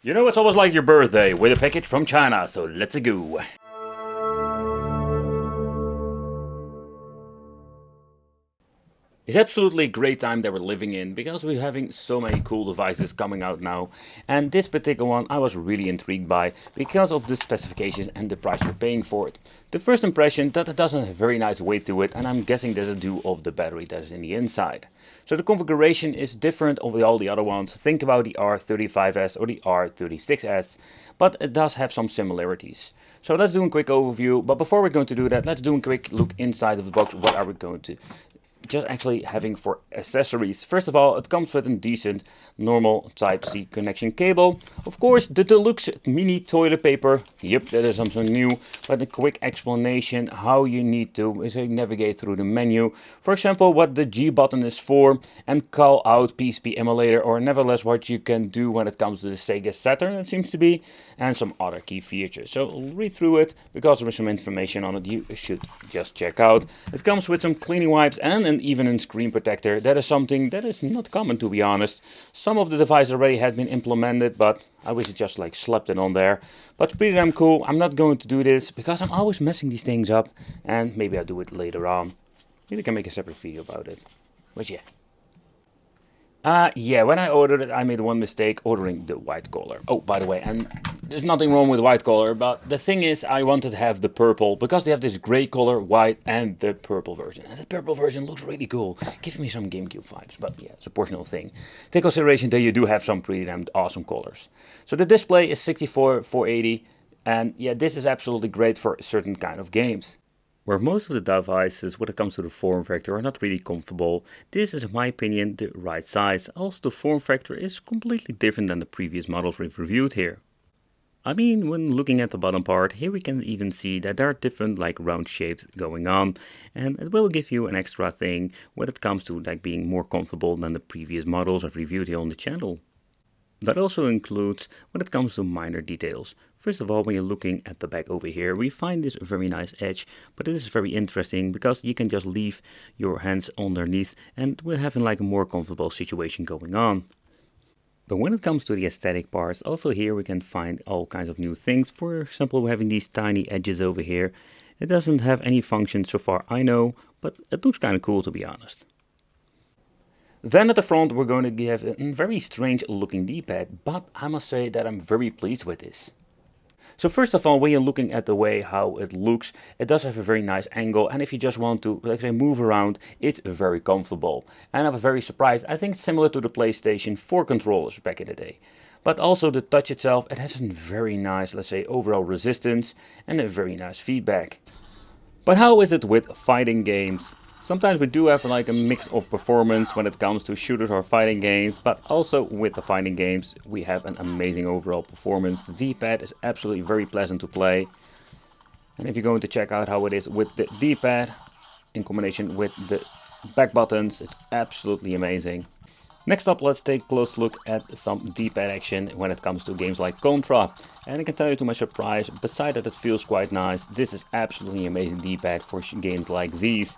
You know, it's almost like your birthday with a package from China, so let's go. It's absolutely a great time that we're living in because we're having so many cool devices coming out now. And this particular one I was really intrigued by because of the specifications and the price you're paying for it. The first impression that it doesn't have a very nice weight to it, and I'm guessing this is due of the battery that is in the inside. So the configuration is different of all the other ones. Think about the R35S or the R36S, but it does have some similarities. So let's do a quick overview, but before we're going to do that, let's do a quick look inside of the box. What are we going to just actually having for accessories? First of all, it comes with a decent normal Type-C connection cable. Of course, the deluxe mini toilet paper. Yep, that is something new, but a quick explanation how you need to navigate through the menu. For example, what the G button is for, and call out PSP emulator, or nevertheless what you can do when it comes to the Sega Saturn, it seems to be, and some other key features. So read through it because there is some information on it you should just check out. It comes with some cleaning wipes and even a screen protector. That is something that is not common, to be honest. Some of the devices already had been implemented, but I wish it just like slapped it on there. But pretty damn cool. I'm not going to do this because I'm always messing these things up, and maybe I'll do it later on. Maybe I can make a separate video about it. But yeah. Yeah, when I ordered it, I made one mistake ordering the white color. Oh, by the way, and there's nothing wrong with white color, but the thing is, I wanted to have the purple, because they have this gray color, white, and the purple version. And the purple version looks really cool. Give me some GameCube vibes, but yeah, it's a personal thing. Take consideration that you do have some pretty damn awesome colors. So the display is 64/480, and yeah, this is absolutely great for certain kind of games. Where most of the devices, when it comes to the form factor, are not really comfortable, this is in my opinion the right size. Also, the form factor is completely different than the previous models we've reviewed here. I mean, when looking at the bottom part, here we can even see that there are different like round shapes going on, and it will give you an extra thing when it comes to like being more comfortable than the previous models I've reviewed here on the channel. That also includes when it comes to minor details. First of all, when you're looking at the back over here, we find this very nice edge, but it is very interesting because you can just leave your hands underneath and we're having like a more comfortable situation going on. But when it comes to the aesthetic parts, also here we can find all kinds of new things. For example, we're having these tiny edges over here. It doesn't have any function so far I know, but it looks kind of cool, to be honest. Then at the front we're going to give a very strange looking D-pad, but I must say that I'm very pleased with this. So first of all, when you're looking at the way how it looks, it does have a very nice angle, and if you just want to, like say, move around, it's very comfortable. And I was very surprised. I think it's similar to the PlayStation 4 controllers back in the day. But also the touch itself, it has a very nice, let's say, overall resistance and a very nice feedback. But how is it with fighting games? Sometimes we do have like a mix of performance when it comes to shooters or fighting games, but also with the fighting games we have an amazing overall performance. The D-pad is absolutely very pleasant to play. And if you're going to check out how it is with the D-pad in combination with the back buttons, it's absolutely amazing. Next up, let's take a close look at some D-pad action when it comes to games like Contra. And I can tell you to my surprise, beside that it feels quite nice, this is absolutely amazing D-pad for games like these.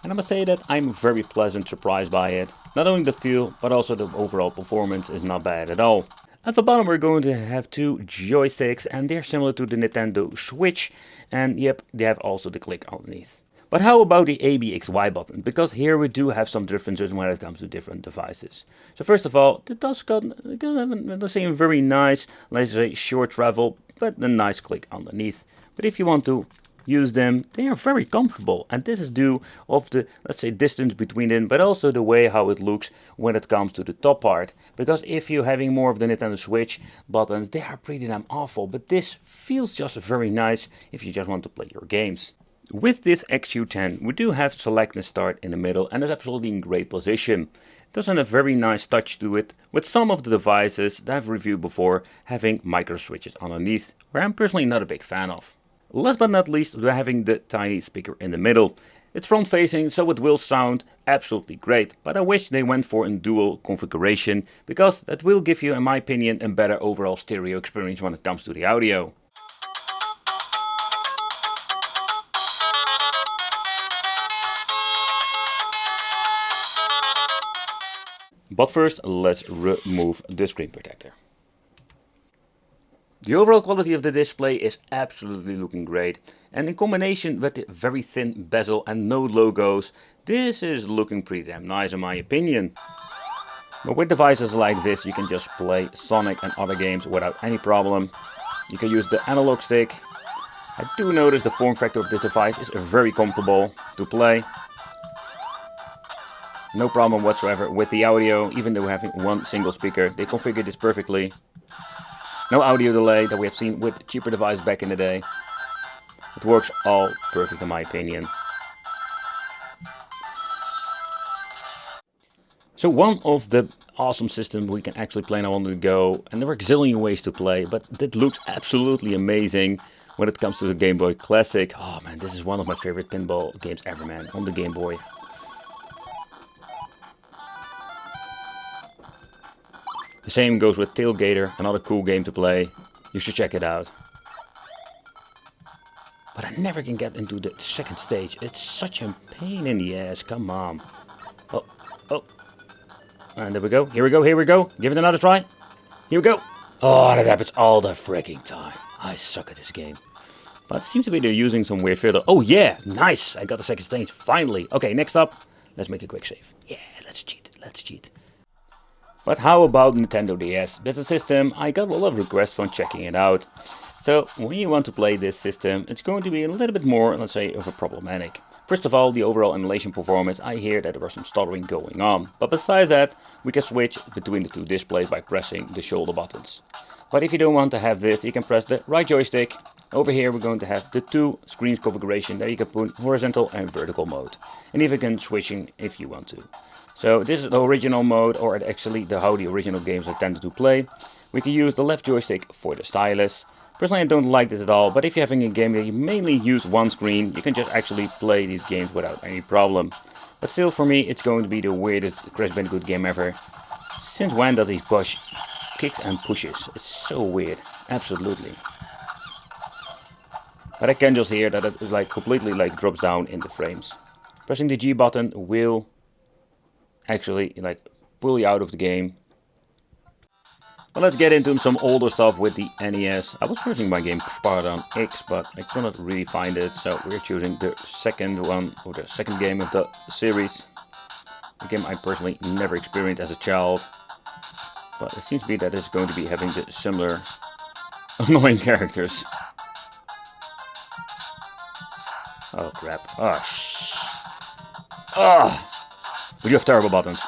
And I must say that I'm very pleasantly surprised by it. Not only the feel, but also the overall performance is not bad at all. At the bottom we're going to have two joysticks, and they're similar to the Nintendo Switch. And yep, they have also the click underneath. But how about the ABXY button? Because here we do have some differences when it comes to different devices. So first of all, it does got, let's say, a very nice, let's say, short travel, but a nice click underneath. But if you want to use them, they are very comfortable, and this is due of the, let's say, distance between them, but also the way how it looks when it comes to the top part. Because if you're having more of the Nintendo Switch buttons, they are pretty damn awful, but this feels just very nice if you just want to play your games. With this XU10 we do have select and start in the middle, and it's absolutely in great position. It does have a very nice touch to it, with some of the devices that I've reviewed before having micro switches underneath, where I'm personally not a big fan of. Last but not least, we're having the tiny speaker in the middle. It's front facing, so it will sound absolutely great, but I wish they went for a dual configuration, because that will give you, in my opinion, a better overall stereo experience when it comes to the audio. But first, let's remove the screen protector. The overall quality of the display is absolutely looking great, and in combination with the very thin bezel and no logos, this is looking pretty damn nice in my opinion. But with devices like this you can just play Sonic and other games without any problem. You can use the analog stick. I do notice the form factor of this device is very comfortable to play. No problem whatsoever with the audio, even though having one single speaker, they configured this perfectly. No audio delay that we have seen with cheaper devices back in the day. It works all perfect in my opinion. So one of the awesome systems we can actually play now on the go, and there are a gazillion ways to play, but it looks absolutely amazing when it comes to the Game Boy Classic. Oh man, this is one of my favorite pinball games ever, man, on the Game Boy. The same goes with Tailgater, another cool game to play. You should check it out. But I never can get into the second stage. It's such a pain in the ass, come on. Oh. And there we go, here we go. Give it another try. Here we go. Oh, that happens all the freaking time. I suck at this game. But it seems to be they're using some weird filter. Oh yeah, nice. I got the second stage, finally. Okay, next up, let's make a quick save. Yeah, let's cheat. But how about Nintendo DS? That's a system I got a lot of requests from checking it out. So when you want to play this system, it's going to be a little bit more, let's say, of a problematic. First of all, the overall emulation performance, I hear that there was some stuttering going on. But besides that, we can switch between the two displays by pressing the shoulder buttons. But if you don't want to have this, you can press the right joystick. Over here we're going to have the two screens configuration that you can put horizontal and vertical mode. And even can switching if you want to. So this is the original mode, or actually how the original games are tended to play. We can use the left joystick for the stylus. Personally I don't like this at all, but if you're having a game that you mainly use one screen, you can just actually play these games without any problem. But still for me it's going to be the weirdest Crash Bandicoot game ever. Since when does he push, kicks and pushes? It's so weird, absolutely. But I can just hear that it like completely like drops down in the frames. Pressing the G button will actually like pull you out of the game. But let's get into some older stuff with the NES. I was searching my game Spartan X, but I could not really find it, so we're choosing the second one, or the second game of the series. A game I personally never experienced as a child, but it seems to be that it's going to be having the similar annoying characters. Oh crap! We do have terrible buttons.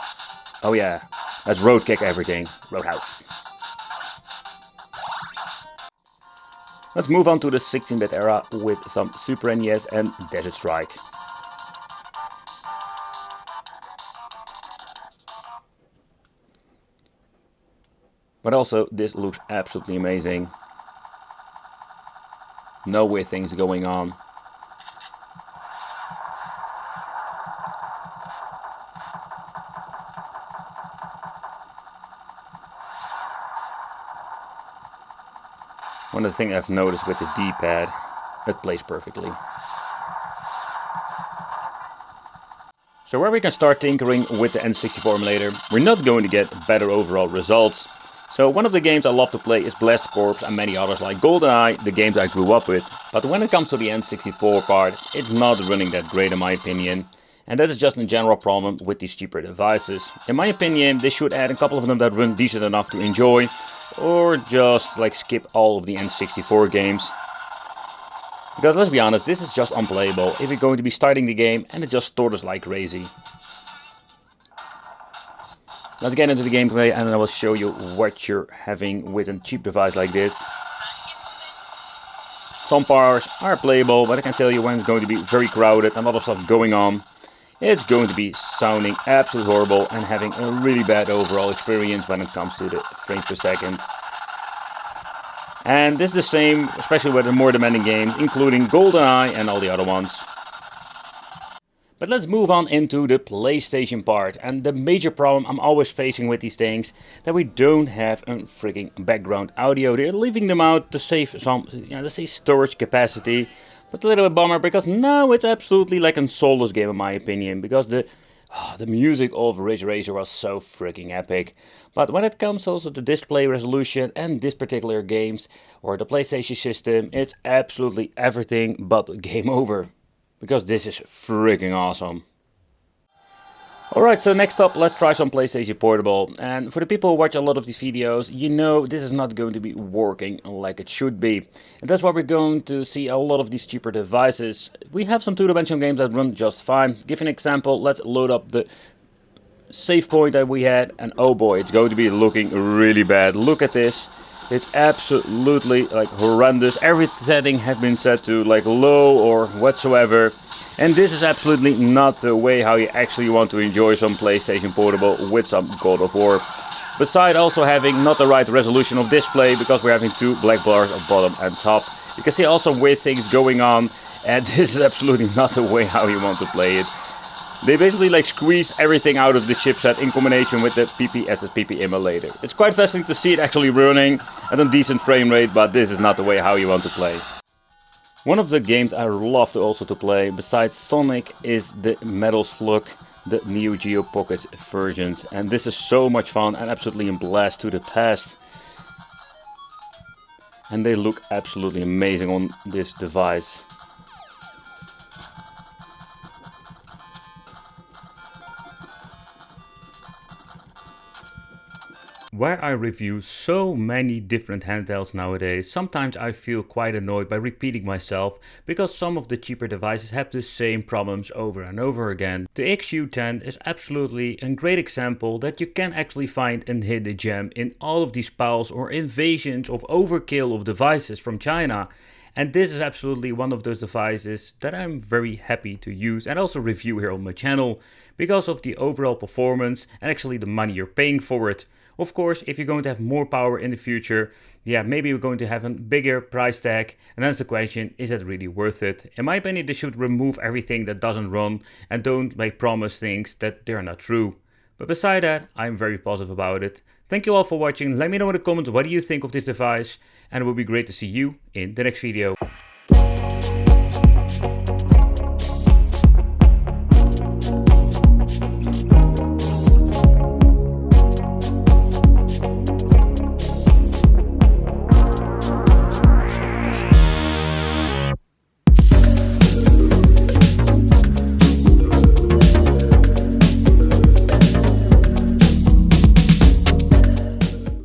Oh yeah, let's road kick everything. Roadhouse. Let's move on to the 16-bit era with some Super NES and Desert Strike. But also, this looks absolutely amazing. No weird things going on. One of the things I've noticed with this D-pad, it plays perfectly. So where we can start tinkering with the N64 emulator, we're not going to get better overall results. So one of the games I love to play is Blast Corps and many others like GoldenEye, the games I grew up with. But when it comes to the N64 part, it's not running that great in my opinion. And that is just a general problem with these cheaper devices. In my opinion, they should add a couple of them that run decent enough to enjoy. Or just like skip all of the N64 games. Because let's be honest, this is just unplayable if you're going to be starting the game and it just stutters like crazy. Let's get into the gameplay and I will show you what you're having with a cheap device like this. Some parts are playable, but I can tell you when it's going to be very crowded and a lot of stuff going on. It's going to be sounding absolutely horrible and having a really bad overall experience when it comes to the frames per second. And this is the same, especially with the more demanding games, including GoldenEye and all the other ones. But let's move on into the PlayStation part. And the major problem I'm always facing with these things, that we don't have a freaking background audio. They're leaving them out to save some, let's say storage capacity. But a little bit bummer, because now it's absolutely like a soulless game in my opinion. Because the The music of Ridge Racer was so freaking epic. But when it comes also to display resolution and this particular games or the PlayStation system, it's absolutely everything but game over. Because this is freaking awesome. Alright, so next up, let's try some PlayStation Portable. And for the people who watch a lot of these videos, you know this is not going to be working like it should be. And that's why we're going to see a lot of these cheaper devices. We have some two-dimensional games that run just fine. Give an example, let's load up the save point that we had, and oh boy, it's going to be looking really bad. Look at this. It's absolutely like horrendous. Every setting has been set to like low or whatsoever. And this is absolutely not the way how you actually want to enjoy some PlayStation Portable with some God of War. Besides also having not the right resolution of display, because we're having two black bars at bottom and top. You can see also weird things going on, and this is absolutely not the way how you want to play it. They basically like squeezed everything out of the chipset in combination with the PP emulator. It's quite fascinating to see it actually running at a decent frame rate, but this is not the way how you want to play. One of the games I love to also play, besides Sonic, is the Metal Slug, the Neo Geo Pocket versions. And this is so much fun and absolutely a blast to the past. And they look absolutely amazing on this device. Where I review so many different handhelds nowadays, sometimes I feel quite annoyed by repeating myself because some of the cheaper devices have the same problems over and over again. The XU10 is absolutely a great example that you can actually find a hidden gem in all of these piles or invasions of overkill of devices from China. And this is absolutely one of those devices that I'm very happy to use and also review here on my channel because of the overall performance and actually the money you're paying for it. Of course, if you're going to have more power in the future, yeah, maybe we're going to have a bigger price tag. And that's the question, is that really worth it? In my opinion, they should remove everything that doesn't run and don't like promise things that they're not true. But beside that, I'm very positive about it. Thank you all for watching. Let me know in the comments what do you think of this device. And it will be great to see you in the next video.